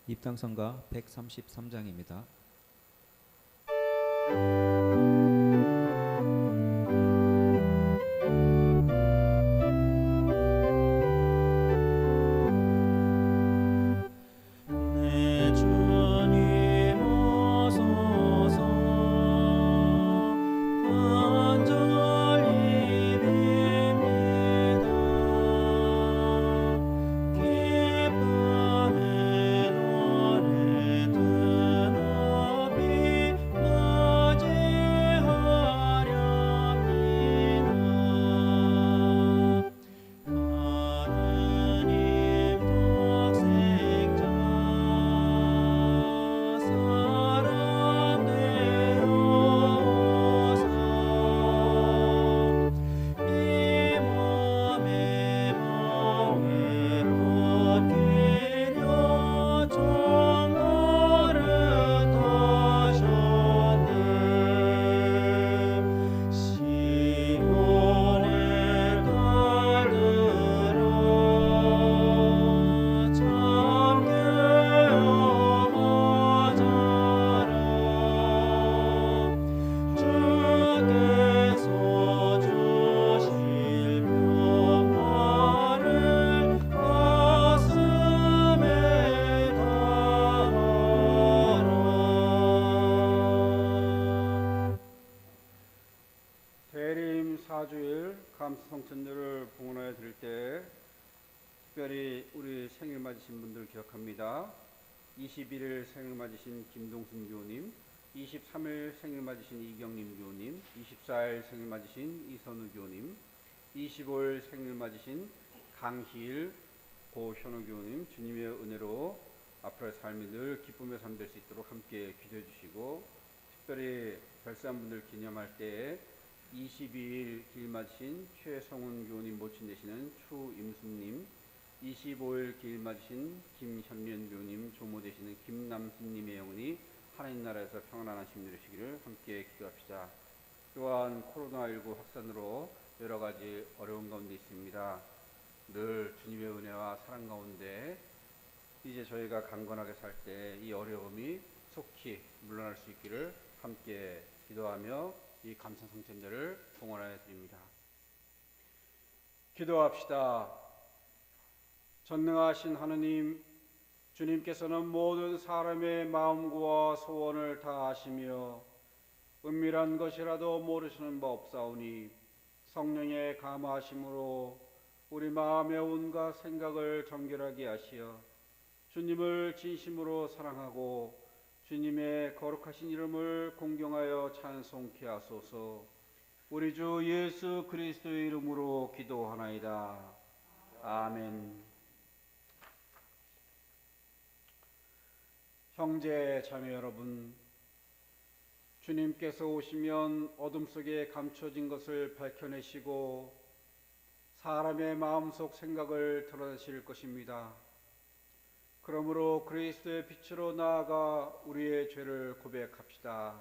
입당선가 133장입니다. 감사성천절을 봉헌하여 드릴 때 특별히 우리 생일 맞으신 분들 기억합니다. 21일 생일 맞으신 김동순 교우님, 23일 생일 맞으신 이경림 교우님, 24일 생일 맞으신 이선우 교우님, 25일 생일 맞으신 강희일 고현우 교우님, 주님의 은혜로 앞으로의 삶이 늘 기쁨의 삶 될 수 있도록 함께 기도해 주시고, 특별히 별세한 분들 기념할 때 22일 길 맞으신 최성훈 교우님 모친 되시는 추임순님, 25일 길 맞으신 김현면 교우님 조모 되시는 김남순님의 영혼이 하나님 나라에서 평안하심 누리시기를 함께 기도합시다. 또한 코로나19 확산으로 여러 가지 어려운 가운데 있습니다. 늘 주님의 은혜와 사랑 가운데 이제 저희가 강건하게 살 때 이 어려움이 속히 물러날 수 있기를 함께 기도하며 이 감사성천절을 봉헌하여 드립니다. 기도합시다. 전능하신 하느님, 주님께서는 모든 사람의 마음과 소원을 다 아시며 은밀한 것이라도 모르시는 바 없사오니 성령의 감화하심으로 우리 마음의 온갖 생각을 정결하게 하시어 주님을 진심으로 사랑하고 주님의 거룩하신 이름을 공경하여 찬송케 하소서. 우리 주 예수 그리스도의 이름으로 기도하나이다. 아멘. 형제 자매 여러분, 주님께서 오시면 어둠 속에 감춰진 것을 밝혀내시고 사람의 마음속 생각을 드러내실 것입니다. 그러므로 그리스도의 빛으로 나아가 우리의 죄를 고백합시다.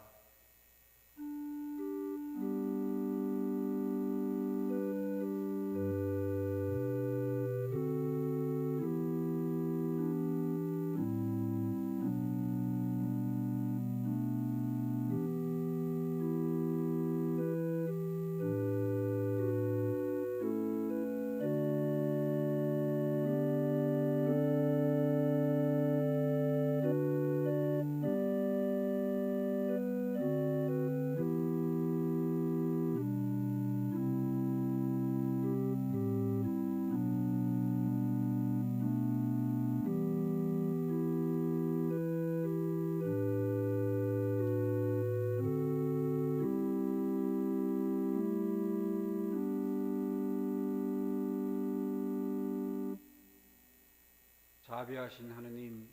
자비하신 하느님,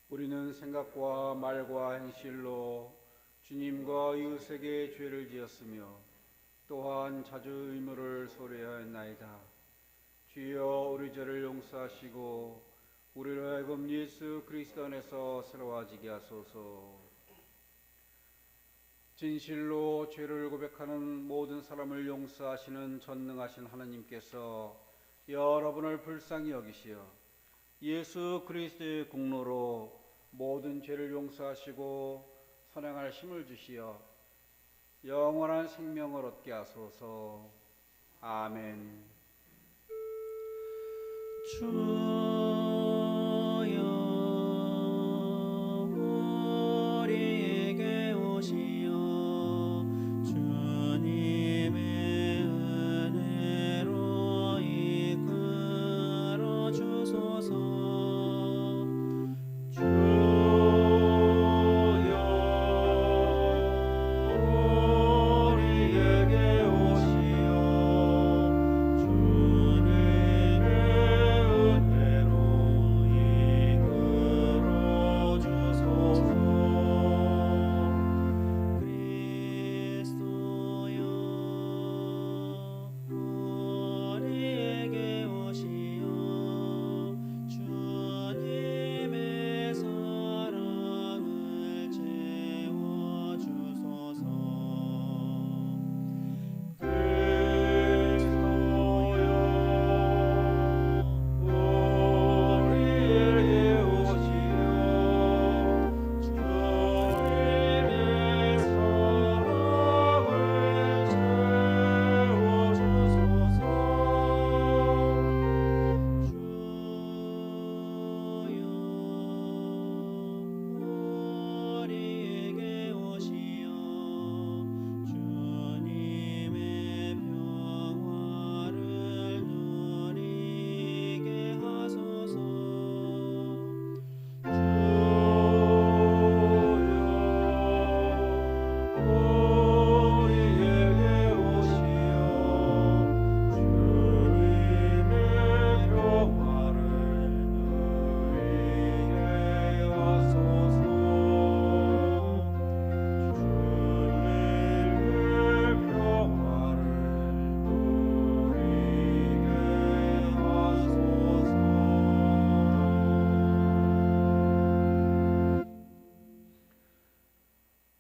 우리는 생각과 말과 행실로 주님과 이웃에게 죄를 지었으며 또한 자주 의무를 소홀하였나이다. 주여, 우리 죄를 용서하시고 우리로 하여금 예수 그리스도 안에서 새로워지게 하소서. 진실로 죄를 고백하는 모든 사람을 용서하시는 전능하신 하나님께서 여러분을 불쌍히 여기시어 예수 그리스도의 공로로 모든 죄를 용서하시고 선행할 힘을 주시어 영원한 생명을 얻게 하소서. 아멘. 주여 우리에게 오시어 주님의 은혜로 이끌어 주소서.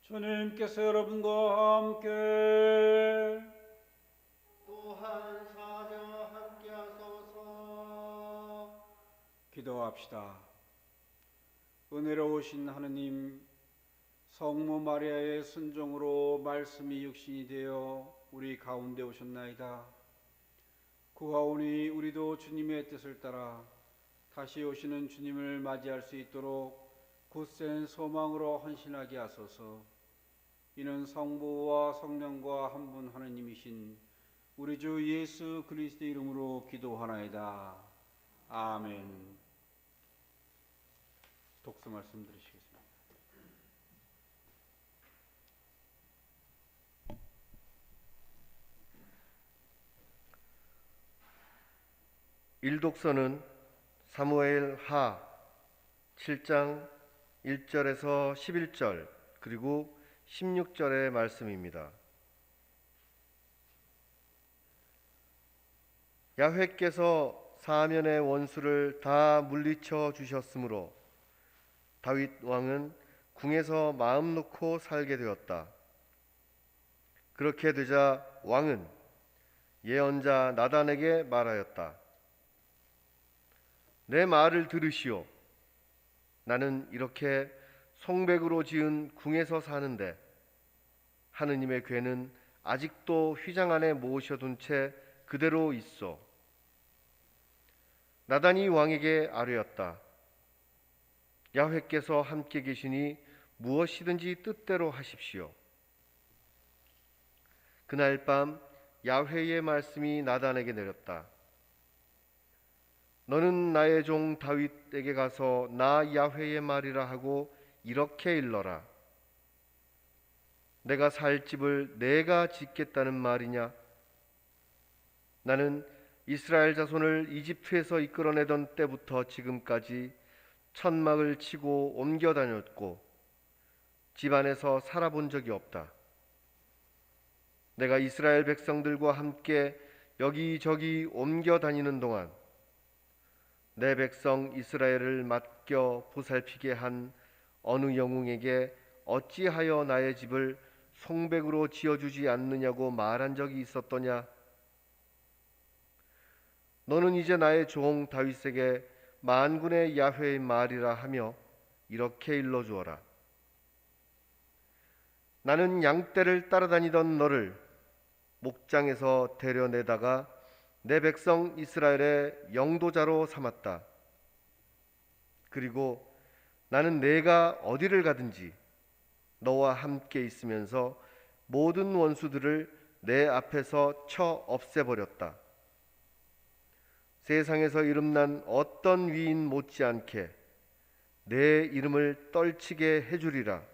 주님께서 여러분과 함께 또한 사자와 함께 하소서. 기도합시다. 은혜로우신 하느님, 성모 마리아의 순종으로 말씀이 육신이 되어 우리 가운데 오셨나이다. 구하오니 우리도 주님의 뜻을 따라 다시 오시는 주님을 맞이할 수 있도록 굳센 소망으로 헌신하게 하소서. 이는 성부와 성령과 한 분 하느님이신 우리 주 예수 그리스도 이름으로 기도하나이다. 아멘. 독서 말씀 드리시겠습니다. 일독서는 사무엘 하 7장 1절에서 11절 그리고 16절의 말씀입니다. 야훼께서 사면의 원수를 다 물리쳐 주셨으므로 다윗 왕은 궁에서 마음 놓고 살게 되었다. 그렇게 되자 왕은 예언자 나단에게 말하였다. 내 말을 들으시오. 나는 이렇게 송백으로 지은 궁에서 사는데 하느님의 궤는 아직도 휘장 안에 모셔둔 채 그대로 있어. 나단이 왕에게 아뢰었다. 야훼께서 함께 계시니 무엇이든지 뜻대로 하십시오. 그날 밤 야훼의 말씀이 나단에게 내렸다. 너는 나의 종 다윗에게 가서 나 야훼의 말이라 하고 이렇게 일러라. 내가 살 집을 내가 짓겠다는 말이냐? 나는 이스라엘 자손을 이집트에서 이끌어내던 때부터 지금까지 천막을 치고 옮겨 다녔고 집안에서 살아본 적이 없다. 내가 이스라엘 백성들과 함께 여기저기 옮겨 다니는 동안 내 백성 이스라엘을 맡겨 보살피게 한 어느 영웅에게 어찌하여 나의 집을 송백으로 지어주지 않느냐고 말한 적이 있었더냐? 너는 이제 나의 종 다윗에게 만군의 야훼의 말이라 하며 이렇게 일러주어라. 나는 양떼를 따라다니던 너를 목장에서 데려내다가 내 백성 이스라엘의 영도자로 삼았다. 그리고 나는 내가 어디를 가든지 너와 함께 있으면서 모든 원수들을 내 앞에서 쳐 없애버렸다. 세상에서 이름난 어떤 위인 못지않게 내 이름을 떨치게 해주리라.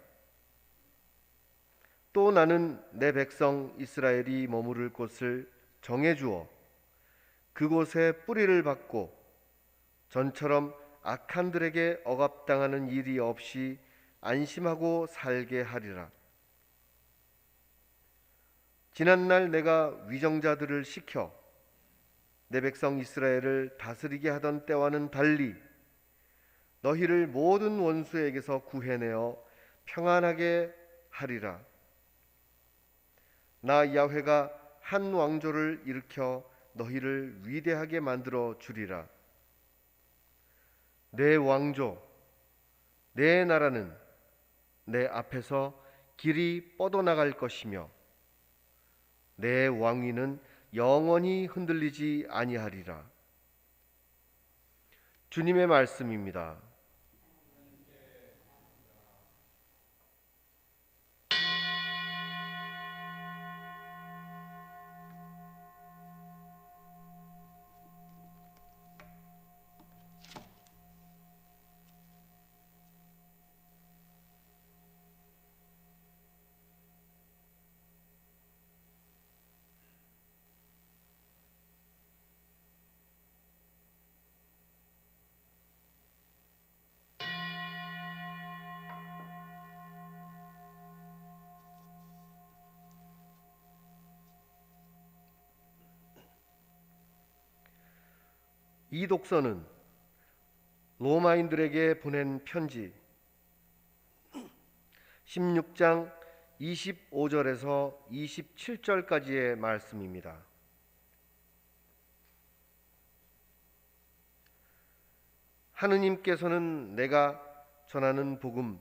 또 나는 내 백성 이스라엘이 머무를 곳을 정해주어 그곳에 뿌리를 받고 전처럼 악한들에게 억압당하는 일이 없이 안심하고 살게 하리라. 지난날 내가 위정자들을 시켜 내 백성 이스라엘을 다스리게 하던 때와는 달리 너희를 모든 원수에게서 구해내어 평안하게 하리라. 나 야훼가 한 왕조를 일으켜 너희를 위대하게 만들어 주리라. 내 왕조, 내 나라는 내 앞에서 길이 뻗어나갈 것이며 내 왕위는 영원히 흔들리지 아니하리라. 주님의 말씀입니다. 이 독서는 로마인들에게 보낸 편지 16장 25절에서 27절까지의 말씀입니다. 하느님께서는 내가 전하는 복음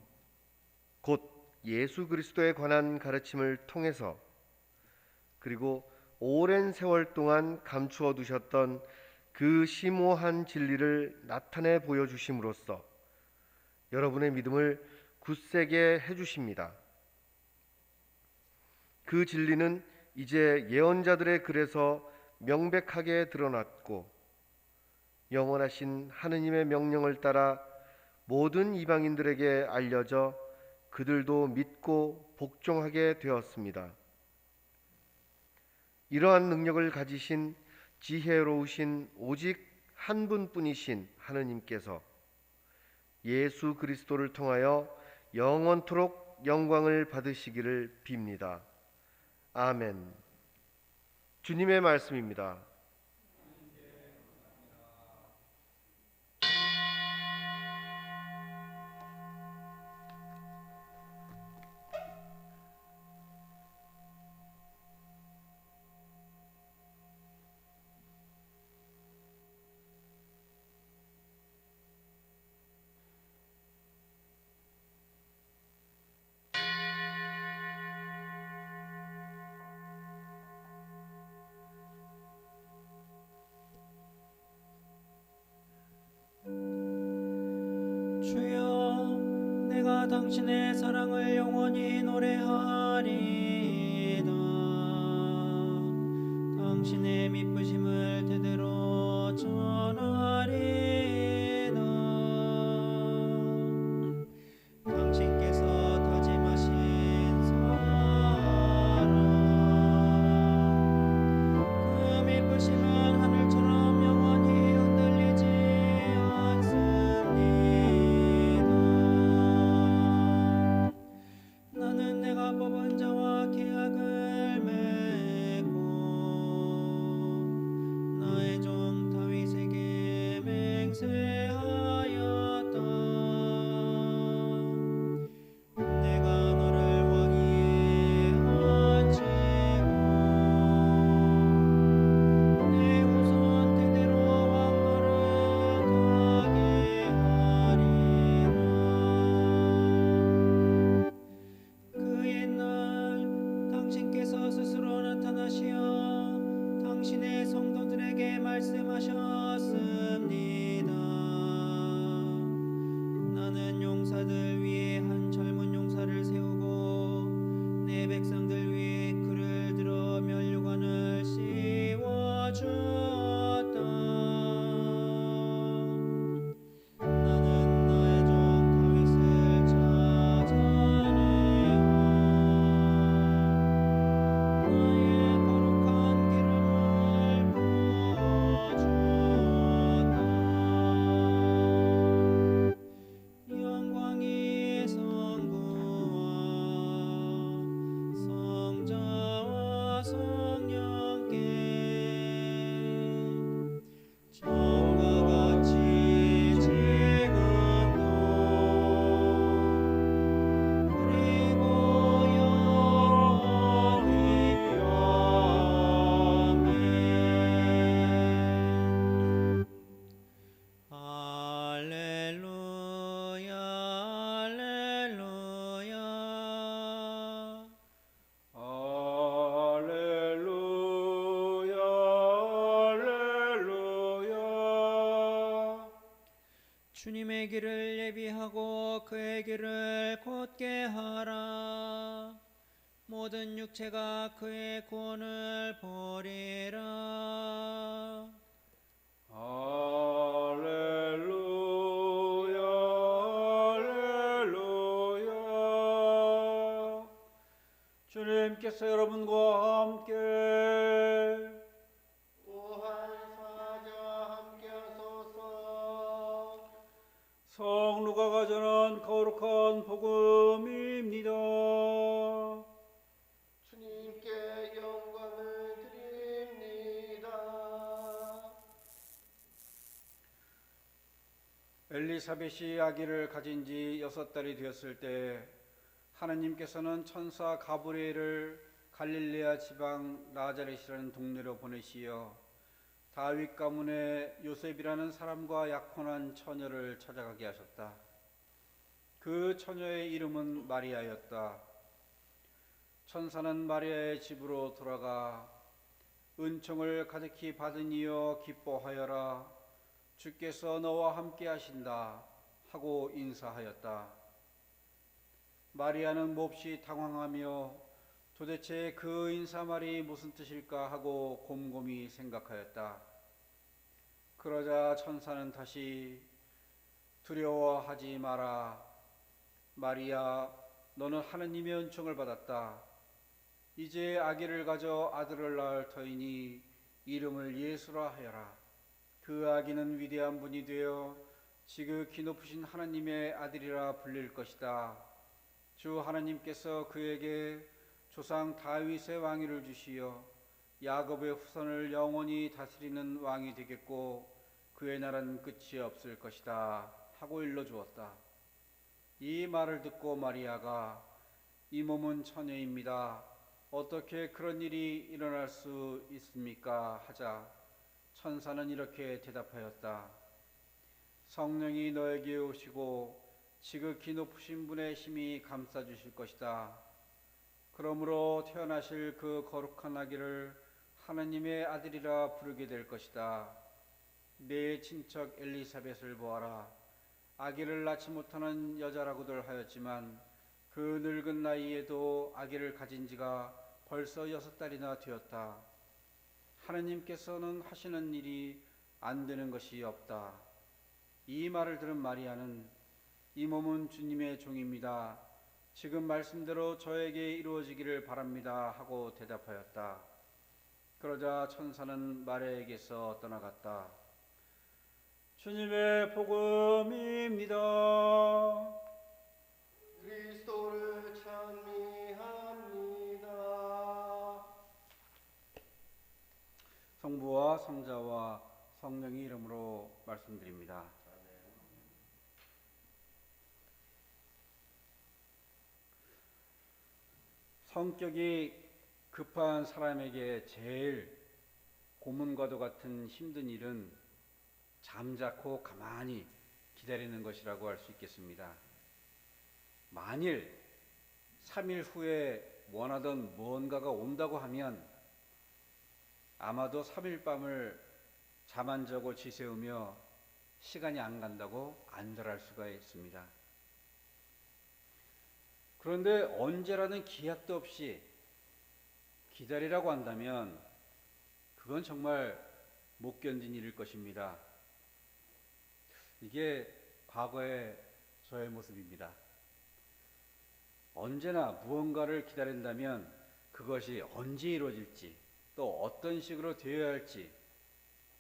곧 예수 그리스도에 관한 가르침을 통해서 그리고 오랜 세월 동안 감추어 두셨던 그 심오한 진리를 나타내 보여주심으로써 여러분의 믿음을 굳세게 해주십니다. 그 진리는 이제 예언자들의 글에서 명백하게 드러났고 영원하신 하느님의 명령을 따라 모든 이방인들에게 알려져 그들도 믿고 복종하게 되었습니다. 이러한 능력을 가지신 지혜로우신 오직 한 분뿐이신 하느님께서 예수 그리스도를 통하여 영원토록 영광을 받으시기를 빕니다. 아멘. 주님의 말씀입니다. 주여, 내가 당신의 사랑을 영원히 노래하리이다. 당신의 미쁘심을 대대로 전하리이다. 당신께서 다짐하신 사랑, 그 미쁘심은 하늘처럼 영원히 흔들리지 않습니다. 나는 내가 뽑은 말씀하셨습니다. 나는 용사들 위에 한 젊은 용사를 세우고 내 백성들 위에 그를 들어 면류관을 씌워주었다. 나는 나의 종 다윗을 찾아내어 나의 거룩한 기름을 부어주었다. 영광이 성부와 성자와 성령께 처음과 같이 지금도 그리고 영원히 아멘. 할렐루야 할렐루야 할렐루야 할렐루야. 주님의 길을 예비하고 그의 길을 곧게 하라. 모든 육체가 그의 구원을 보리라. 할렐루야 할렐루야. 주님께서 여러분과 함께 또한 사자 함께하소서. 성루가가 전한 거룩한 복음입니다. 주님께 영광을 드립니다. 엘리사벳이 아기를 가진 지 6달이 되었을 때 하나님께서는 천사 가브리엘을 갈릴레아 지방 나자렛이라는 동네로 보내시어 다윗 가문의 요셉이라는 사람과 약혼한 처녀를 찾아가게 하셨다. 그 처녀의 이름은 마리아였다. 천사는 마리아의 집으로 돌아가 은총을 가득히 받으니여 기뻐하여라. 주께서 너와 함께 하신다 하고 인사하였다. 마리아는 몹시 당황하며 도대체 그 인사말이 무슨 뜻일까 하고 곰곰이 생각하였다. 그러자 천사는 다시 두려워하지 마라. 마리아, 너는 하느님의 은총을 받았다. 이제 아기를 가져 아들을 낳을 터이니 이름을 예수라 하여라. 그 아기는 위대한 분이 되어 지극히 높으신 하나님의 아들이라 불릴 것이다. 주 하나님께서 그에게 조상 다윗의 왕위를 주시어 야곱의 후손을 영원히 다스리는 왕이 되겠고 그의 나라는 끝이 없을 것이다 하고 일러주었다. 이 말을 듣고 마리아가 이 몸은 처녀입니다. 어떻게 그런 일이 일어날 수 있습니까? 하자 천사는 이렇게 대답하였다. 성령이 너에게 오시고 지극히 높으신 분의 힘이 감싸주실 것이다. 그러므로 태어나실 그 거룩한 아기를 하나님의 아들이라 부르게 될 것이다. 내 친척 엘리사벳을 보아라. 아기를 낳지 못하는 여자라고들 하였지만 그 늙은 나이에도 아기를 가진 지가 벌써 6달이나 되었다. 하나님께서는 하시는 일이 안 되는 것이 없다. 이 말을 들은 마리아는 이 몸은 주님의 종입니다. 지금 말씀대로 저에게 이루어지기를 바랍니다 하고 대답하였다. 그러자 천사는 마리아에게서 떠나갔다. 주님의 복음입니다. 그리스도를 찬미합니다. 성부와 성자와 성령의 이름으로 말씀드립니다. 성격이 급한 사람에게 제일 고문과도 같은 힘든 일은 잠자코 가만히 기다리는 것이라고 할 수 있겠습니다. 만일 3일 후에 원하던 무언가가 온다고 하면 아마도 3일 밤을 잠 안 자고 지새우며 시간이 안 간다고 안달할 수가 있습니다. 그런데 언제라는 기약도 없이 기다리라고 한다면 그건 정말 못 견딘 일일 것입니다. 이게 과거의 저의 모습입니다. 언제나 무언가를 기다린다면 그것이 언제 이루어질지 또 어떤 식으로 되어야 할지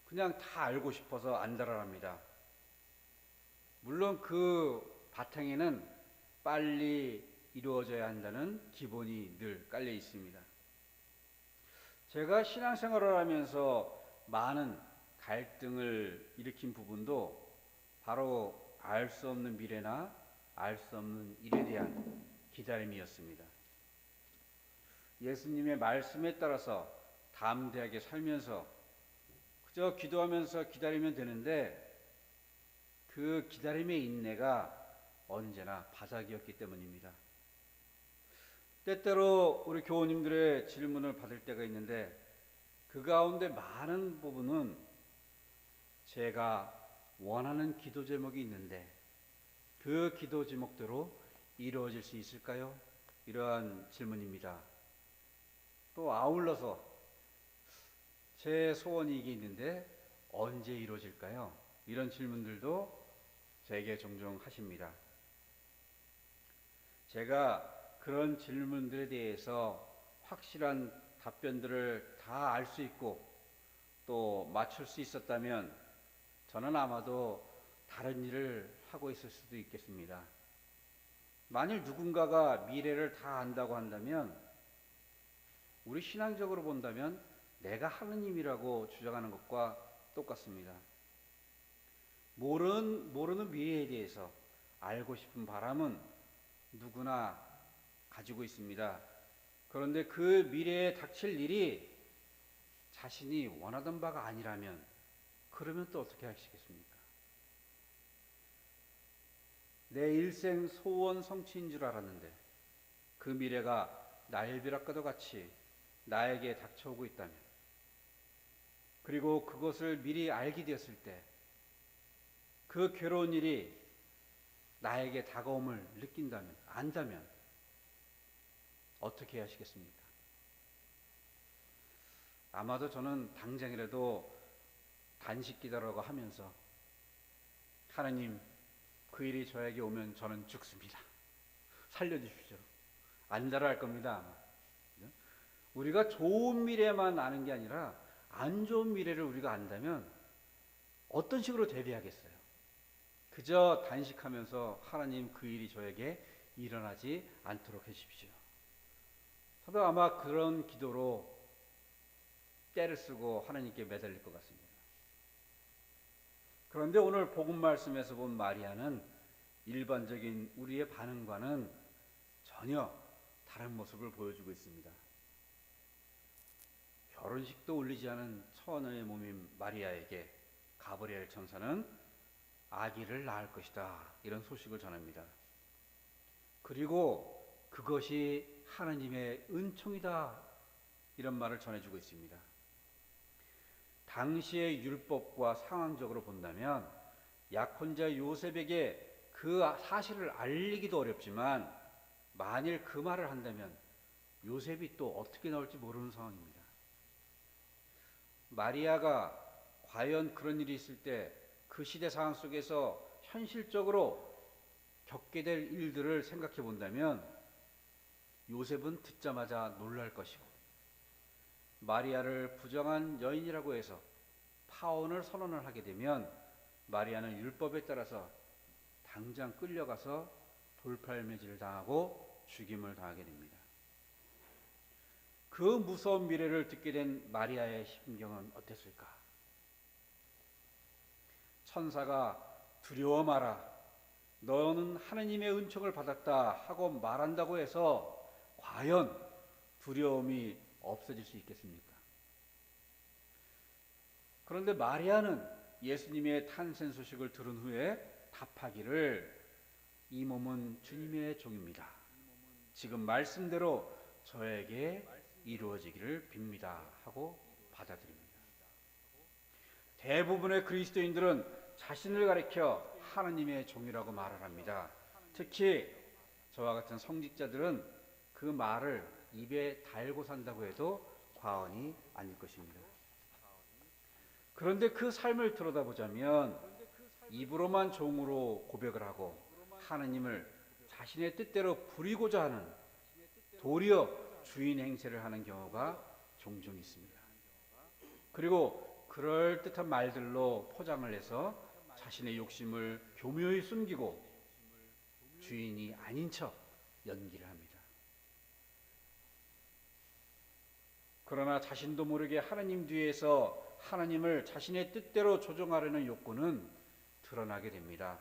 그냥 다 알고 싶어서 안달합니다. 물론 그 바탕에는 빨리 이루어져야 한다는 기본이 늘 깔려 있습니다. 제가 신앙생활을 하면서 많은 갈등을 일으킨 부분도 바로 알 수 없는 미래나 알 수 없는 일에 대한 기다림이었습니다. 예수님의 말씀에 따라서 담대하게 살면서 그저 기도하면서 기다리면 되는데 그 기다림의 인내가 언제나 바삭이었기 때문입니다. 때때로 우리 교우님들의 질문을 받을 때가 있는데 그 가운데 많은 부분은 제가 원하는 기도 제목이 있는데 그 기도 제목대로 이루어질 수 있을까요? 이러한 질문입니다. 또 아울러서 제 소원이 이게 있는데 언제 이루어질까요? 이런 질문들도 제게 종종 하십니다. 제가 그런 질문들에 대해서 확실한 답변들을 다 알 수 있고 또 맞출 수 있었다면 저는 아마도 다른 일을 하고 있을 수도 있겠습니다. 만일 누군가가 미래를 다 안다고 한다면 우리 신앙적으로 본다면 내가 하느님이라고 주장하는 것과 똑같습니다. 모르는 미래에 대해서 알고 싶은 바람은 누구나 가지고 있습니다. 그런데 그 미래에 닥칠 일이 자신이 원하던 바가 아니라면 그러면 또 어떻게 하시겠습니까? 내 일생 소원 성취인 줄 알았는데 그 미래가 날벼락과도 같이 나에게 닥쳐오고 있다면 그리고 그것을 미리 알게 되었을 때 그 괴로운 일이 나에게 다가옴을 느낀다면 안다면 어떻게 하시겠습니까? 아마도 저는 당장이라도 단식 기도라고 하면서 하나님 그 일이 저에게 오면 저는 죽습니다. 살려주십시오. 안달할 겁니다. 아마. 우리가 좋은 미래만 아는 게 아니라 안 좋은 미래를 우리가 안다면 어떤 식으로 대비하겠어요? 그저 단식하면서 하나님 그 일이 저에게 일어나지 않도록 해주십시오. 저도 아마 그런 기도로 때를 쓰고 하나님께 매달릴 것 같습니다. 그런데 오늘 복음 말씀에서 본 마리아는 일반적인 우리의 반응과는 전혀 다른 모습을 보여주고 있습니다. 결혼식도 올리지 않은 처녀의 몸인 마리아에게 가브리엘 천사는 아기를 낳을 것이다 이런 소식을 전합니다. 그리고 그것이 하나님의 은총이다 이런 말을 전해주고 있습니다. 당시의 율법과 상황적으로 본다면 약혼자 요셉에게 그 사실을 알리기도 어렵지만 만일 그 말을 한다면 요셉이 또 어떻게 나올지 모르는 상황입니다. 마리아가 과연 그런 일이 있을 때 그 시대 상황 속에서 현실적으로 겪게 될 일들을 생각해 본다면 요셉은 듣자마자 놀랄 것이고 마리아를 부정한 여인이라고 해서 파혼을 선언을 하게 되면 마리아는 율법에 따라서 당장 끌려가서 돌팔매질을 당하고 죽임을 당하게 됩니다. 그 무서운 미래를 듣게 된 마리아의 심경은 어땠을까? 천사가 두려워 마라. 너는 하느님의 은총을 받았다 하고 말한다고 해서 과연 두려움이 없어질 수 있겠습니까? 그런데 마리아는 예수님의 탄생 소식을 들은 후에 답하기를 이 몸은 주님의 종입니다. 지금 말씀대로 저에게 이루어지기를 빕니다 하고 받아들입니다. 대부분의 그리스도인들은 자신을 가리켜 하나님의 종이라고 말을 합니다. 특히 저와 같은 성직자들은 그 말을 입에 달고 산다고 해도 과언이 아닐 것입니다. 그런데 그 삶을 들여다보자면 입으로만 종으로 고백을 하고 하나님을 자신의 뜻대로 부리고자 하는 도리어 주인 행세를 하는 경우가 종종 있습니다. 그리고 그럴듯한 말들로 포장을 해서 자신의 욕심을 교묘히 숨기고 주인이 아닌 척 연기를 합니다. 그러나 자신도 모르게 하나님 뒤에서 하나님을 자신의 뜻대로 조종하려는 욕구는 드러나게 됩니다.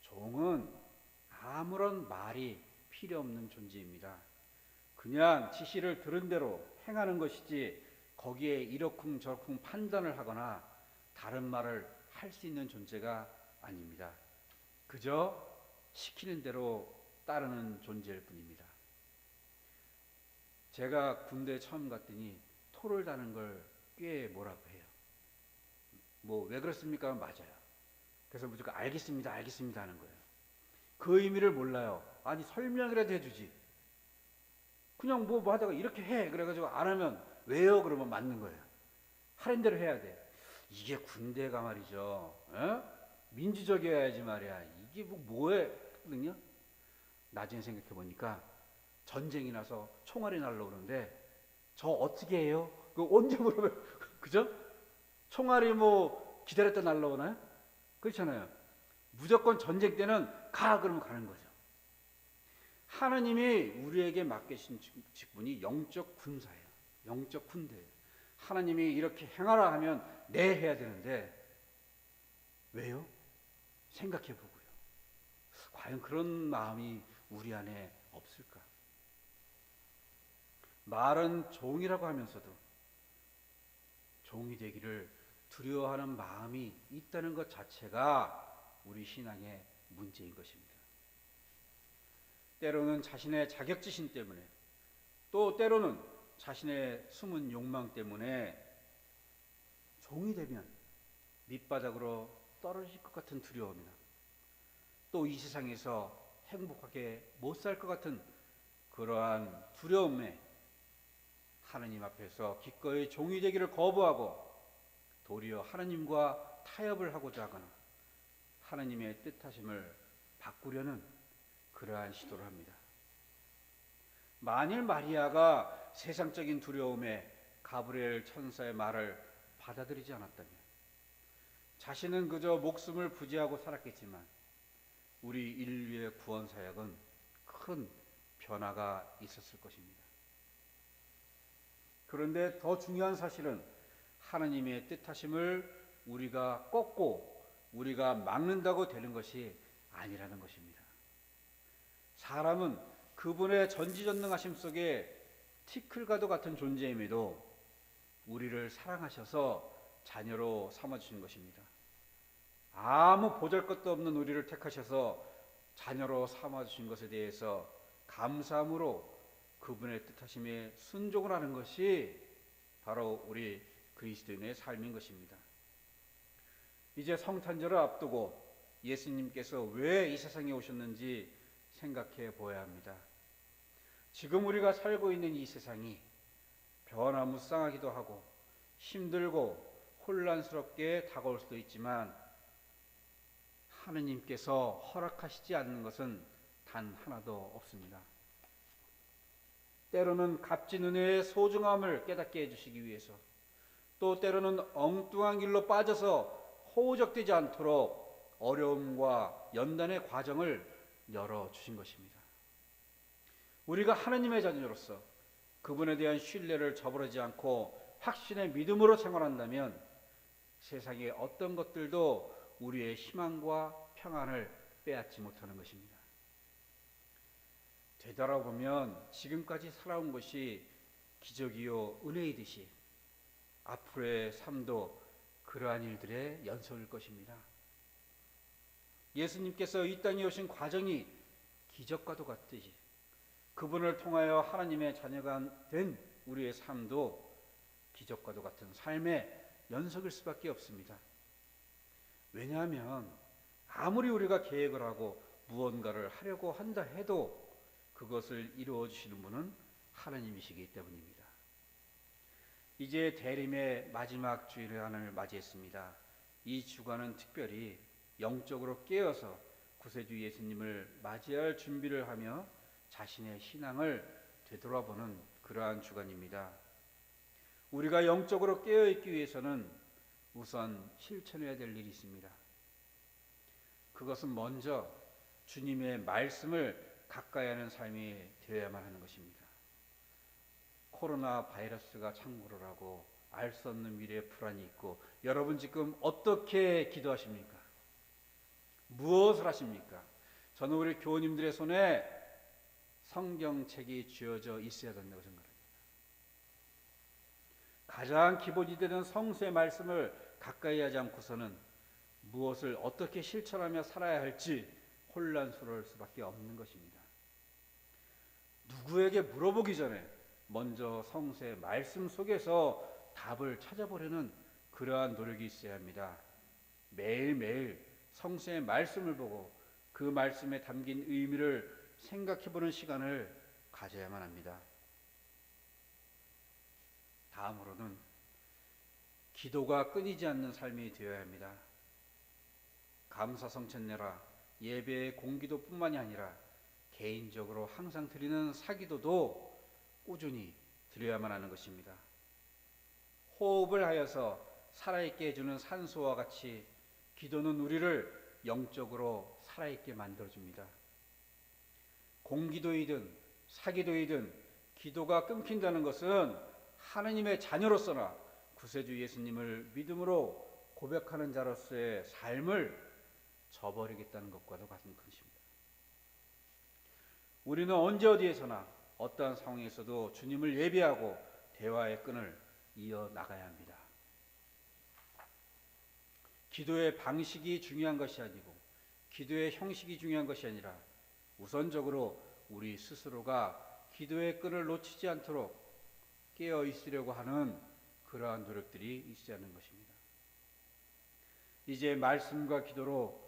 종은 아무런 말이 필요 없는 존재입니다. 그냥 지시를 들은 대로 행하는 것이지 거기에 이러쿵저러쿵 판단을 하거나 다른 말을 할 수 있는 존재가 아닙니다. 그저 시키는 대로 따르는 존재일 뿐입니다. 제가 군대에 처음 갔더니 토를 다는 걸 꽤 뭐라고 해요. 뭐 왜 그렇습니까? 맞아요. 그래서 무조건 알겠습니다, 알겠습니다 하는 거예요. 그 의미를 몰라요. 아니 설명이라도 해주지. 그냥 뭐 하다가 이렇게 해 그래가지고 안 하면 왜요? 그러면 맞는 거예요. 하는 대로 해야 돼. 이게 군대가 말이죠. 민주적이어야지 말이야. 이게 뭐했거든요. 나중에 생각해 보니까 전쟁이 나서 총알이 날라오는데 저 어떻게 해요? 그 언제 물으면 그죠? 총알이 뭐 기다렸다 날라오나요? 그렇잖아요. 무조건 전쟁 때는 가 그러면 가는 거죠. 하나님이 우리에게 맡기신 직분이 영적 군사예요. 영적 군대예요. 하나님이 이렇게 행하라 하면 네 해야 되는데 왜요? 생각해 보고요. 과연 그런 마음이 우리 안에 없을까? 말은 종이라고 하면서도 종이 되기를 두려워하는 마음이 있다는 것 자체가 우리 신앙의 문제인 것입니다. 때로는 자신의 자격지심 때문에 또 때로는 자신의 숨은 욕망 때문에 종이 되면 밑바닥으로 떨어질 것 같은 두려움이나 또 이 세상에서 행복하게 못 살 것 같은 그러한 두려움에 하나님 앞에서 기꺼이 종이 되기를 거부하고 도리어 하나님과 타협을 하고자 하거나 하나님의 뜻하심을 바꾸려는 그러한 시도를 합니다. 만일 마리아가 세상적인 두려움에 가브리엘 천사의 말을 받아들이지 않았다면 자신은 그저 목숨을 부지하고 살았겠지만 우리 인류의 구원 사역은 큰 변화가 있었을 것입니다. 그런데 더 중요한 사실은 하나님의 뜻하심을 우리가 꺾고 우리가 막는다고 되는 것이 아니라는 것입니다. 사람은 그분의 전지전능하심 속에 티끌과도 같은 존재임에도 우리를 사랑하셔서 자녀로 삼아주신 것입니다. 아무 보잘것도 없는 우리를 택하셔서 자녀로 삼아주신 것에 대해서 감사함으로 그분의 뜻하심에 순종을 하는 것이 바로 우리 그리스도인의 삶인 것입니다. 이제 성탄절을 앞두고 예수님께서 왜 이 세상에 오셨는지 생각해 보아야 합니다. 지금 우리가 살고 있는 이 세상이 변화무쌍하기도 하고 힘들고 혼란스럽게 다가올 수도 있지만 하느님께서 허락하시지 않는 것은 단 하나도 없습니다. 때로는 값진 은혜의 소중함을 깨닫게 해주시기 위해서 또 때로는 엉뚱한 길로 빠져서 허우적대지 않도록 어려움과 연단의 과정을 열어주신 것입니다. 우리가 하느님의 자녀로서 그분에 대한 신뢰를 저버리지 않고 확신의 믿음으로 생활한다면 세상의 어떤 것들도 우리의 희망과 평안을 빼앗지 못하는 것입니다. 되돌아보면 지금까지 살아온 것이 기적이요 은혜이듯이 앞으로의 삶도 그러한 일들의 연속일 것입니다. 예수님께서 이 땅에 오신 과정이 기적과도 같듯이 그분을 통하여 하나님의 자녀가 된 우리의 삶도 기적과도 같은 삶의 연속일 수밖에 없습니다. 왜냐하면 아무리 우리가 계획을 하고 무언가를 하려고 한다 해도 그것을 이루어 주시는 분은 하나님이시기 때문입니다. 이제 대림의 마지막 주일을 맞이했습니다. 이 주간은 특별히 영적으로 깨어서 구세주 예수님을 맞이할 준비를 하며 자신의 신앙을 되돌아보는 그러한 주간입니다. 우리가 영적으로 깨어있기 위해서는 우선 실천해야 될 일이 있습니다. 그것은 먼저 주님의 말씀을 가까이 하는 삶이 되어야만 하는 것입니다. 코로나 바이러스가 창궐을 하고 알 수 없는 미래의 불안이 있고, 여러분 지금 어떻게 기도하십니까? 무엇을 하십니까? 저는 우리 교우님들의 손에 성경책이 쥐어져 있어야 된다고 생각합니다. 가장 기본이 되는 성수의 말씀을 가까이 하지 않고서는 무엇을 어떻게 실천하며 살아야 할지 혼란스러울 수밖에 없는 것입니다. 누구에게 물어보기 전에 먼저 성수의 말씀 속에서 답을 찾아보려는 그러한 노력이 있어야 합니다. 매일매일 성수의 말씀을 보고 그 말씀에 담긴 의미를 생각해보는 시간을 가져야만 합니다. 다음으로는 기도가 끊이지 않는 삶이 되어야 합니다. 감사성찬내라 예배의 공기도뿐만이 아니라 개인적으로 항상 드리는 사기도도 꾸준히 드려야만 하는 것입니다. 호흡을 하여서 살아있게 해주는 산소와 같이 기도는 우리를 영적으로 살아있게 만들어줍니다. 공기도이든 사기도이든 기도가 끊긴다는 것은 하느님의 자녀로서나 구세주 예수님을 믿음으로 고백하는 자로서의 삶을 저버리겠다는 것과도 같은 것입니다. 우리는 언제 어디에서나 어떠한 상황에서도 주님을 예배하고 대화의 끈을 이어나가야 합니다. 기도의 방식이 중요한 것이 아니고 기도의 형식이 중요한 것이 아니라 우선적으로 우리 스스로가 기도의 끈을 놓치지 않도록 깨어 있으려고 하는 그러한 노력들이 있어야 하는 것입니다. 이제 말씀과 기도로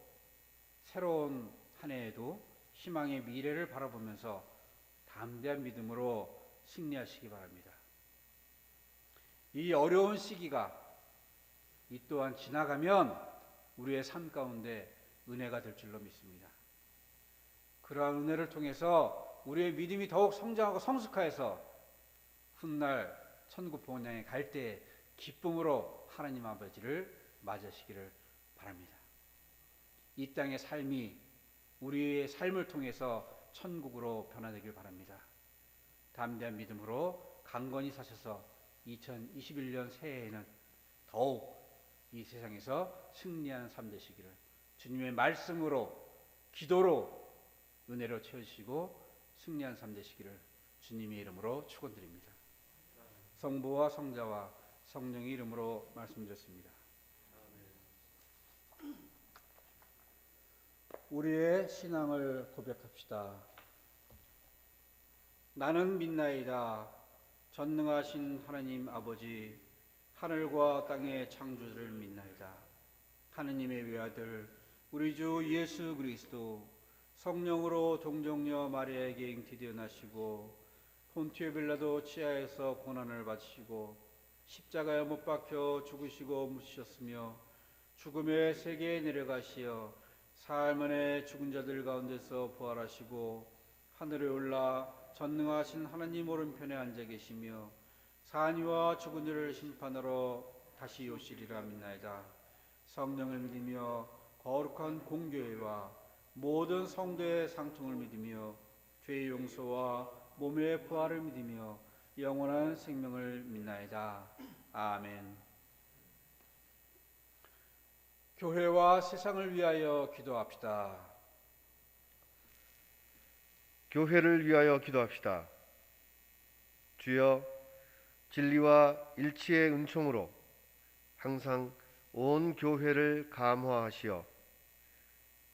새로운 한 해에도 희망의 미래를 바라보면서 담대한 믿음으로 승리하시기 바랍니다. 이 어려운 시기가 이 또한 지나가면 우리의 삶 가운데 은혜가 될 줄로 믿습니다. 그러한 은혜를 통해서 우리의 믿음이 더욱 성장하고 성숙하여서 훗날 천국 본향에 갈 때 기쁨으로 하나님 아버지를 맞으시기를 바랍니다. 이 땅의 삶이 우리의 삶을 통해서 천국으로 변화되길 바랍니다. 담대한 믿음으로 강건히 사셔서 2021년 새해에는 더욱 이 세상에서 승리하는 삶 되시기를 주님의 말씀으로 기도로 은혜로 채우시고 승리한 삶 되시기를 주님의 이름으로 축원드립니다. 성부와 성자와 성령의 이름으로 말씀드렸습니다. 우리의 신앙을 고백합시다. 나는 믿나이다. 전능하신 하나님 아버지, 하늘과 땅의 창조주를 믿나이다. 하느님의 외아들 우리 주 예수 그리스도 성령으로 동정녀 마리아에게 잉태되어 나시고 폰티오 빌라도 치하에서 고난을 받으시고 십자가에 못 박혀 죽으시고 묻히셨으며 죽음의 세계에 내려가시어 사흘 만에 죽은 자들 가운데서 부활하시고 하늘에 올라 전능하신 하나님 오른편에 앉아 계시며 산이와 죽은 이를 심판하러 다시 오시리라 믿나이다. 성령을 믿으며 거룩한 공교회와 모든 성도의 상통을 믿으며 죄의 용서와 몸의 부활을 믿으며 영원한 생명을 믿나이다. 아멘. 교회와 세상을 위하여 기도합시다. 교회를 위하여 기도합시다. 주여, 진리와 일치의 은총으로 항상 온 교회를 감화하시어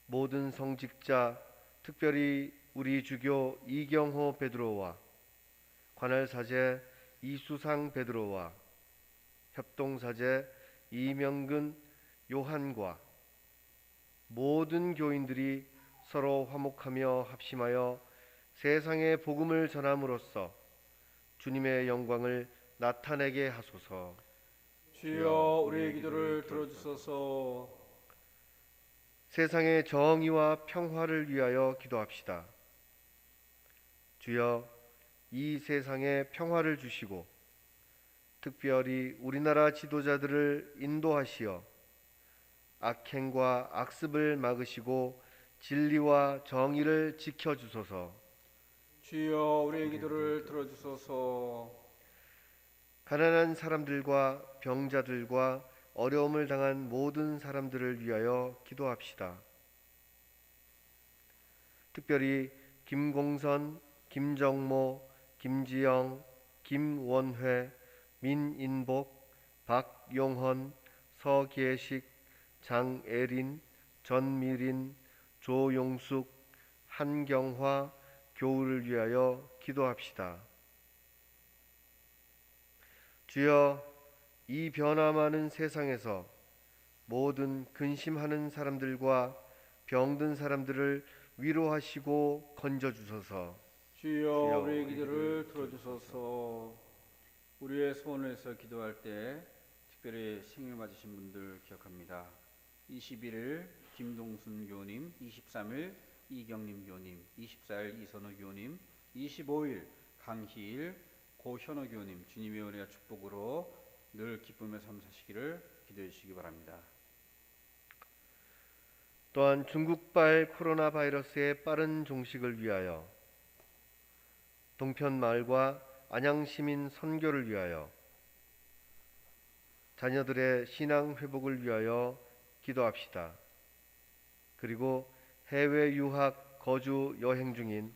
모든 성직자, 특별히 우리 주교 이경호 베드로와 관할사제 이수상 베드로와 협동사제 이명근, 요한과 모든 교인들이 서로 화목하며 합심하여 세상에 복음을 전함으로써 주님의 영광을 나타내게 하소서. 주여 우리의 기도를 들어주소서. 세상의 정의와 평화를 위하여 기도합시다. 주여, 이 세상에 평화를 주시고 특별히 우리나라 지도자들을 인도하시어 악행과 악습을 막으시고 진리와 정의를 지켜주소서. 주여 우리의 기도를 들어주소서. 가난한 사람들과 병자들과 어려움을 당한 모든 사람들을 위하여 기도합시다. 특별히 김공선, 김정모, 김지영, 김원회, 민인복, 박용헌, 서계식, 장애린, 전미린, 조용숙, 한경화 교우를 위하여 기도합시다. 주여, 이 변화 많은 세상에서 모든 근심하는 사람들과 병든 사람들을 위로하시고 건져주소서. 주여 우리의 기도를 들어주소서. 우리의 소원을 해서 기도할 때 특별히 생일 맞으신 분들 기억합니다. 21일 김동순 교우님, 23일 이경림 교우님, 24일 이선호 교우님, 25일 강희일, 고현호 교우님, 주님의 은혜와 축복으로 늘 기쁨의 삶 사시기를 기도해 주시기 바랍니다. 또한 중국발 코로나 바이러스의 빠른 종식을 위하여 동편마을과 안양시민 선교를 위하여 자녀들의 신앙 회복을 위하여 기도합시다. 그리고 해외 유학 거주 여행 중인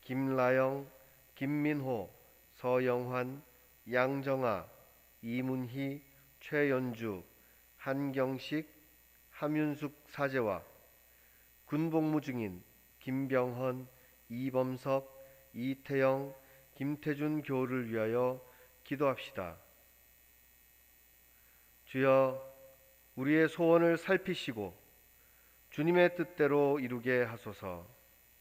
김라영, 김민호, 서영환, 양정아, 이문희, 최연주, 한경식, 함윤숙 사제와 군복무 중인 김병헌, 이범석, 이태영, 김태준 교우를 위하여 기도합시다. 주여, 우리의 소원을 살피시고 주님의 뜻대로 이루게 하소서.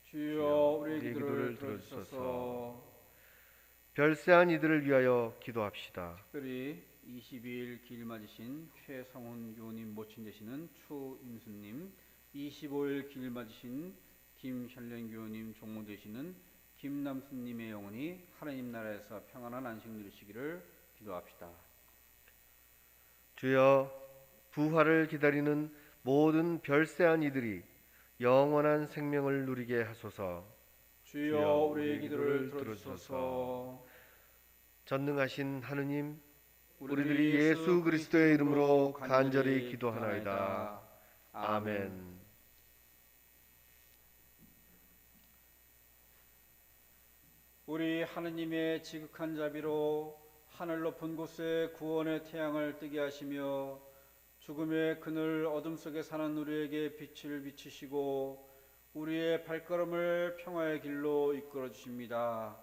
주여 우리의 기도를 들어주소서. 별세한 이들을 위하여 기도합시다. 특별히 22일 기일 맞으신 최성훈 교우님 모친 되시는 추임수님, 25일 기일 맞으신 김현련 교우님 종무 되시는 김남순님의 영혼이 하나님 나라에서 평안한 안식 누리시기를 기도합시다. 주여, 부활을 기다리는 모든 별세한 이들이 영원한 생명을 누리게 하소서. 주여 우리의 기도를 들어주소서. 전능하신 하느님, 우리들이 예수 그리스도의 이름으로 간절히 기도하나이다. 아멘. 우리 하느님의 지극한 자비로 하늘 높은 곳에 구원의 태양을 뜨게 하시며 죽음의 그늘 어둠 속에 사는 우리에게 빛을 비치시고 우리의 발걸음을 평화의 길로 이끌어 주십니다.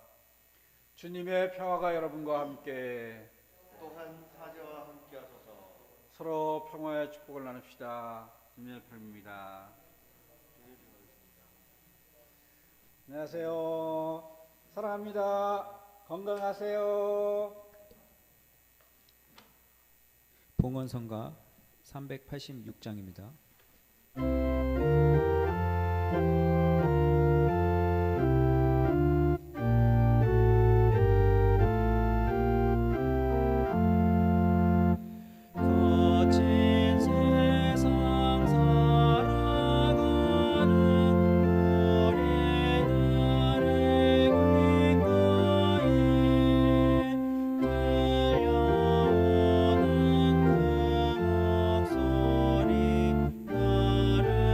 주님의 평화가 여러분과 함께 또한 사제와 함께 하소서. 서로 평화의 축복을 나눕시다. 주님의 평입니다. 안녕하세요. 사랑합니다. 건강하세요. 봉헌성가 386장입니다. 들려오는 그 목소리 나를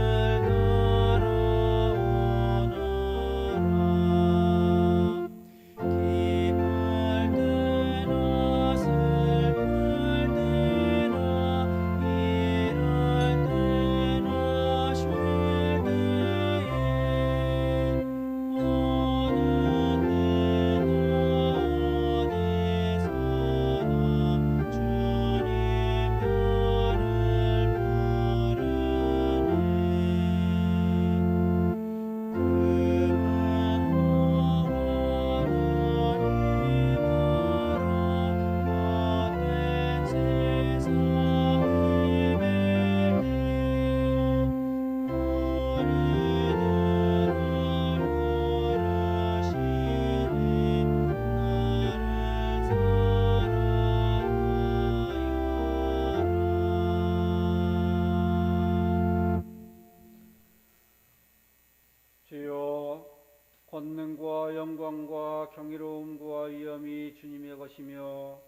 권능과 영광과 경이로움과 위엄이 주님의 것이며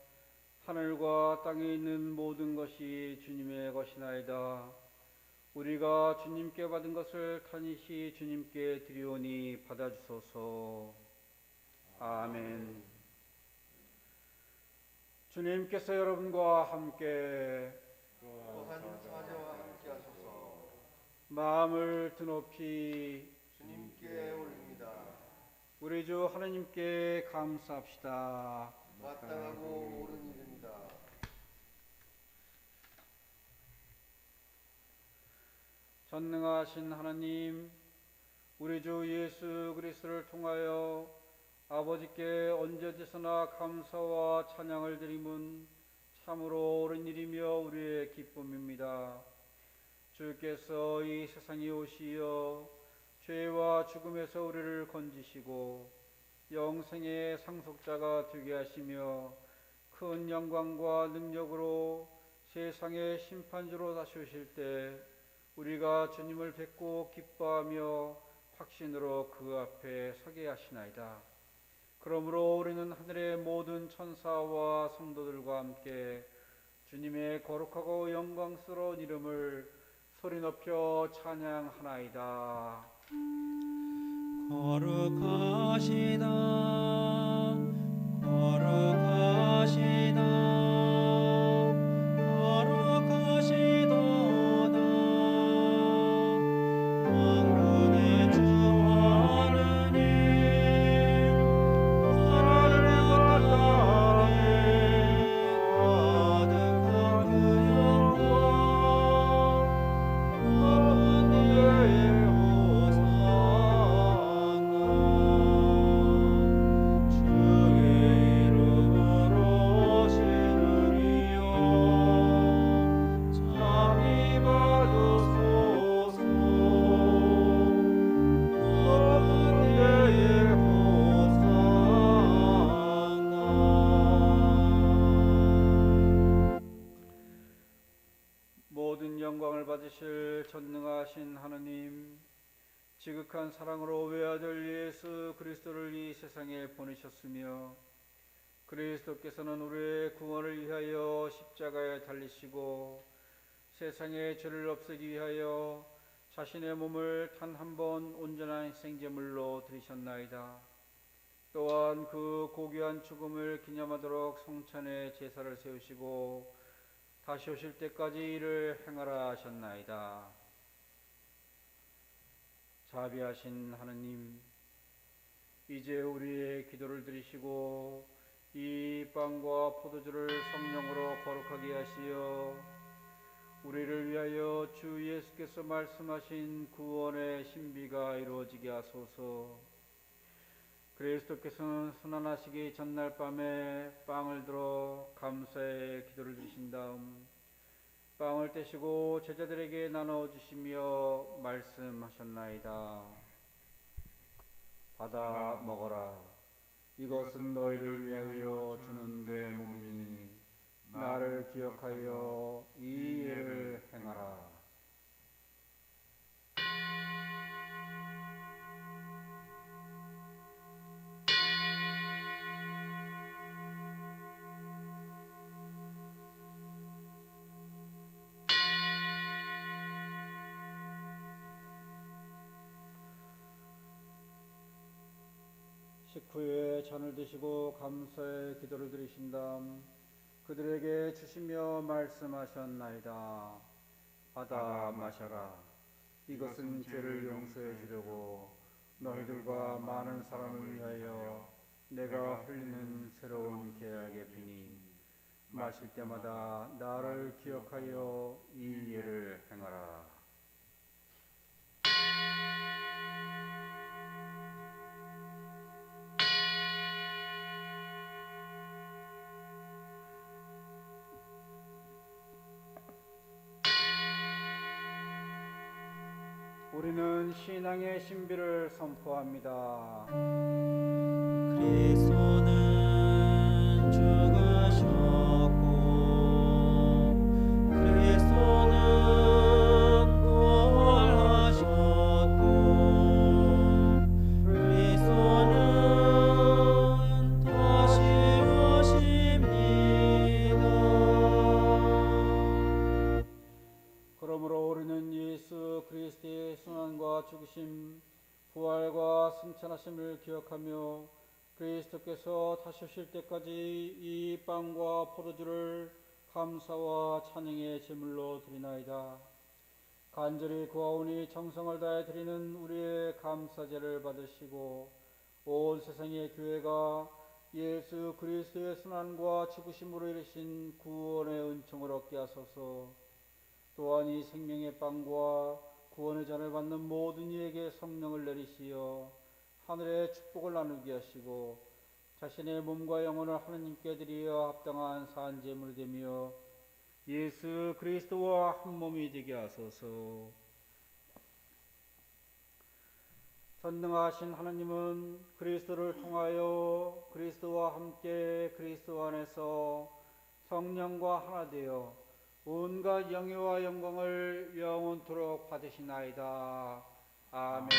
하늘과 땅에 있는 모든 것이 주님의 것이나이다. 우리가 주님께 받은 것을 탄식히 주님께 드리오니 받아주소서. 아멘. 주님께서 여러분과 함께 또한 사제와 함께 하소서. 마음을 드높이 주님께 올립니다. 우리 주 하나님께 감사합시다. 마땅하고 옳은 일입니다. 전능하신 하나님, 우리 주 예수 그리스도를 통하여 아버지께 언제어디서나 감사와 찬양을 드림은 참으로 옳은 일이며 우리의 기쁨입니다. 주께서 이 세상에 오시어 죄와 죽음에서 우리를 건지시고 영생의 상속자가 되게 하시며 큰 영광과 능력으로 세상의 심판주로 다시 오실 때 우리가 주님을 뵙고 기뻐하며 확신으로 그 앞에 서게 하시나이다. 그러므로 우리는 하늘의 모든 천사와 성도들과 함께 주님의 거룩하고 영광스러운 이름을 소리 높여 찬양하나이다. 거룩하시다 거룩하시다 거룩하시도다 왕군의 주 하느님 하늘의 땅에 거룩한 그 영광 아버지의 모든 영광을 받으실 전능하신 하느님, 지극한 사랑으로 외아들 예수 그리스도를 이 세상에 보내셨으며 그리스도께서는 우리의 구원을 위하여 십자가에 달리시고 세상의 죄를 없애기 위하여 자신의 몸을 단 한 번 온전한 생제물로 드리셨나이다. 또한 그 고귀한 죽음을 기념하도록 성찬의 제사를 세우시고 다시 오실 때까지 이를 행하라 하셨나이다. 자비하신 하느님, 이제 우리의 기도를 들으시고 이 빵과 포도주를 성령으로 거룩하게 하시어 우리를 위하여 주 예수께서 말씀하신 구원의 신비가 이루어지게 하소서. 그리스도께서는 순환하시기 전날 밤에 빵을 들어 감사의 기도를 드리신 다음 빵을 떼시고 제자들에게 나눠 주시며 말씀하셨나이다. 받아 먹어라. 이것은 너희를 위하여 주는 내 몸이니 나를 기억하여 이 예를 행하라. 식후에 잔을 드시고 감사의 기도를 드리신 다음 그들에게 주시며 말씀하셨나이다. 받아 마셔라. 이것은 죄를 용서해 주려고 너희들과 많은 사람을 위하여 내가 흘리는 새로운 계약의 피니 마실 때마다 나를 기억하여 이 예를 행하라. 우리는 신앙의 신비를 선포합니다. 그리스도는 죽으셨고 그리스도는 부활하셨고 그리스도는 십자가 승천하심을 기억하며 그리스도께서 다시 오실 때까지 이 빵과 포도주를 감사와 찬양의 제물로 드리나이다. 간절히 구하오니 정성을 다해 드리는 우리의 감사제를 받으시고 온 세상의 교회가 예수 그리스도의 순환과 죽으심으로 이르신 구원의 은총을 얻게 하소서. 또한 이 생명의 빵과 구원의 잔을 받는 모든 이에게 성령을 내리시어 하늘의 축복을 나누게 하시고 자신의 몸과 영혼을 하나님께 드리어 합당한 산제물이 되며 예수 그리스도와 한 몸이 되게 하소서. 전능하신 하나님은 그리스도를 통하여 그리스도와 함께 그리스도 안에서 성령과 하나 되어 온갖 영예와 영광을 영원토록 받으시나이다. 아멘.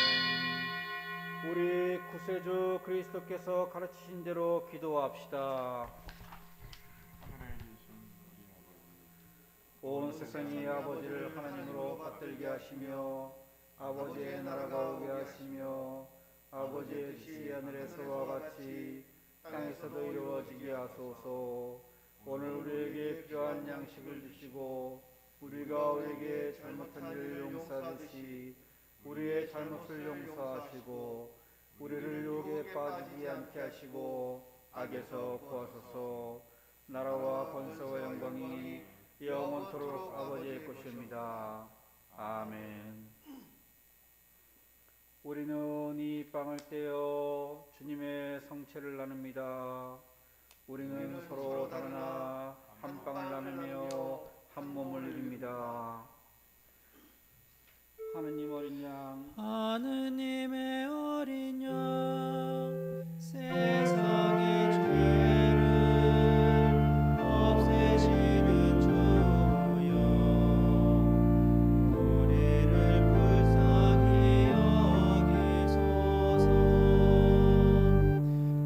우리 구세주 그리스도께서 가르치신 대로 기도합시다. 온 세상의 아버지를 하나님으로 받들게 하시며 아버지의 나라가 오게 하시며 아버지의 뜻이 하늘에서와 같이 땅에서도 이루어지게 하소서. 오늘 우리에게 필요한 양식을 주시고 우리가 우리에게 잘못한 일을 용서하듯이 우리의 잘못을 용서하시고 우리를 유혹에 빠지지 않게 하시고 악에서 구하소서. 나라와 권세와 영광이 영원토록 아버지의 것입니다. 아멘. 우리는 이 빵을 떼어 주님의 성체를 나눕니다. 우리는 서로 다르나 한 빵을 나누며 한 몸을 이룹니다. 하느님 어린 양, 하느님의 어린 양 세상의 죄를 없애시는 주여 우리를 불쌍히 여기소서.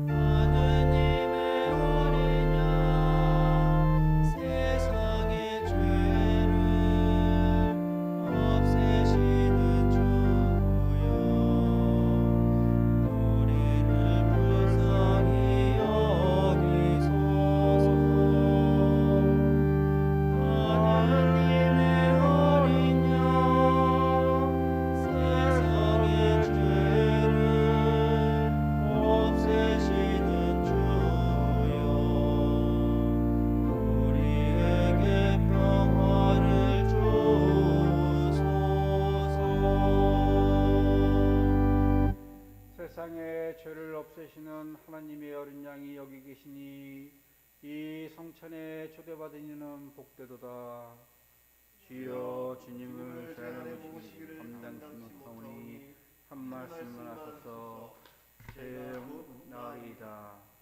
하느님의 어린 양 세상의 죄를 없애시는 주여 우리를 불쌍히 여기소서. 하느님의 어린 양 세상의 죄를 없애시는 주여 우리에게 평화를 주소서. 세상의 죄를 없애시는 하나님의 어린 양이 여기 계시니 이 성천에 초대받은 이는 복되도다. 주여 주님을 대하여 보시기를 감당치 못하오니 한 말씀만 하셔서 죄 나으리이다.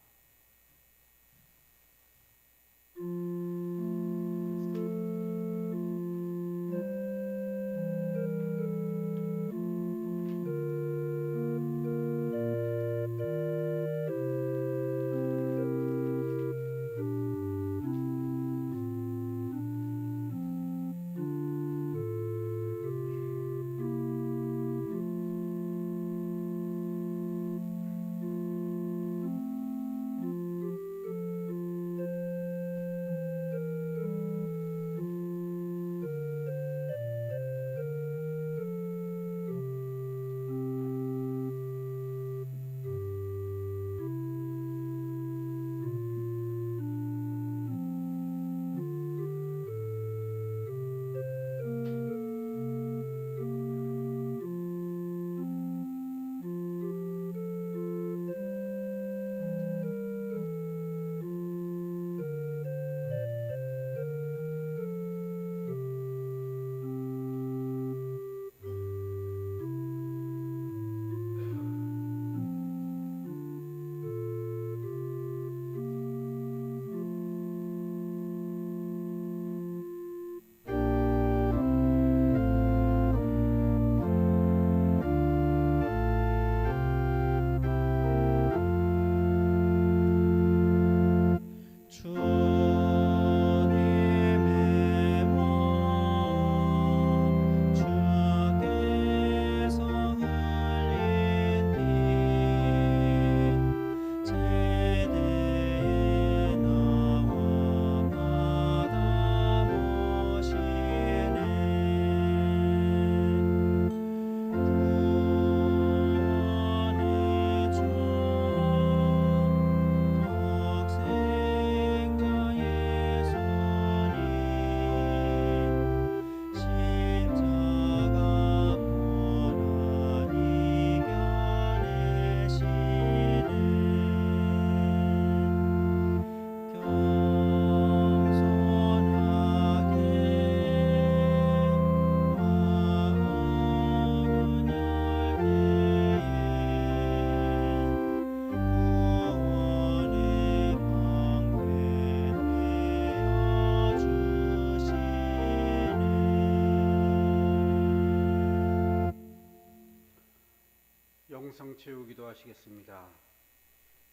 영성 채우 기도하시겠습니다.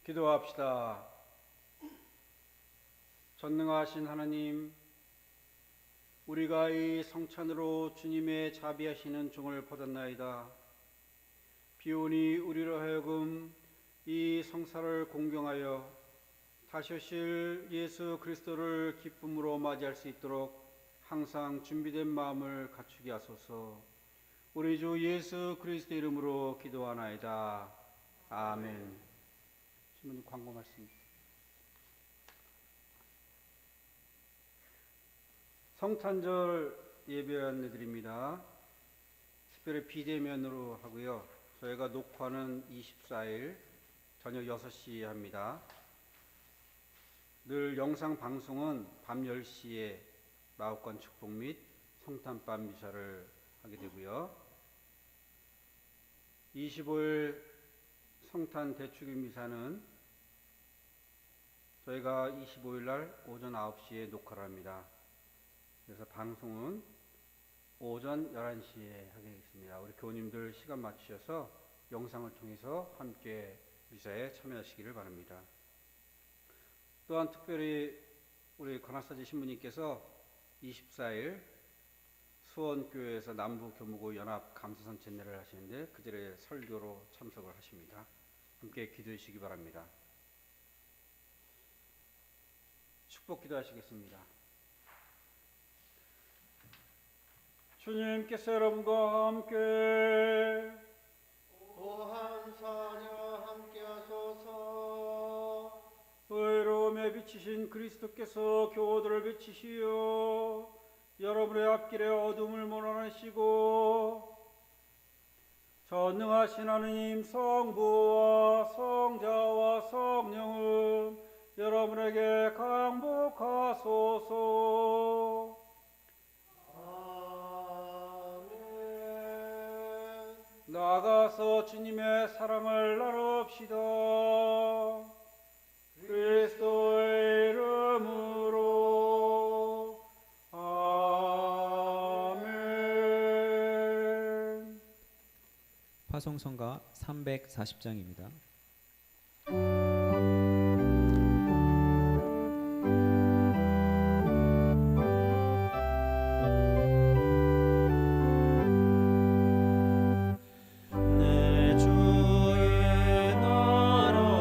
기도합시다. 전능하신 하나님, 우리가 이 성찬으로 주님의 자비하시는 종을 받았나이다. 비오니 우리로 하여금 이 성사를 공경하여 다시 오실 예수 그리스도를 기쁨으로 맞이할 수 있도록 항상 준비된 마음을 갖추게 하소서. 우리 주 예수 그리스도 이름으로 기도하나이다. 아멘. 신부님 광고 말씀. 성탄절 예배 안내드립니다. 특별히 비대면으로 하고요. 저희가 녹화는 24일 저녁 6시에 합니다. 늘 영상 방송은 밤 10시에 마법관 축복 및 성탄밤 미사를 하게 되고요. 25일 성탄 대축일 미사는 저희가 25일 날 오전 9시에 녹화를 합니다. 그래서 방송은 오전 11시에 하겠습니다. 우리 교우님들 시간 맞추셔서 영상을 통해서 함께 미사에 참여하시기를 바랍니다. 또한 특별히 우리 관악사지 신부님께서 24일 수원교회에서 남부교무고 연합 감사선 젠례를 하시는데 그 자리에 설교로 참석을 하십니다. 함께 기도해 주시기 바랍니다. 축복 기도하시겠습니다. 주님께서 여러분과 함께 또한 사녀 함께 하소서. 의로움에 비치신 그리스도께서 교우들을 비치시어 여러분의 앞길에 어둠을 몰아내시고 전능하신 하느님 성부와 성자와 성령은 여러분에게 강복하소서. 나아가서 주님의 사랑을 나눕시다. 그리스도의 이름으로 아멘. 파송성가 340장입니다. 주의 나라와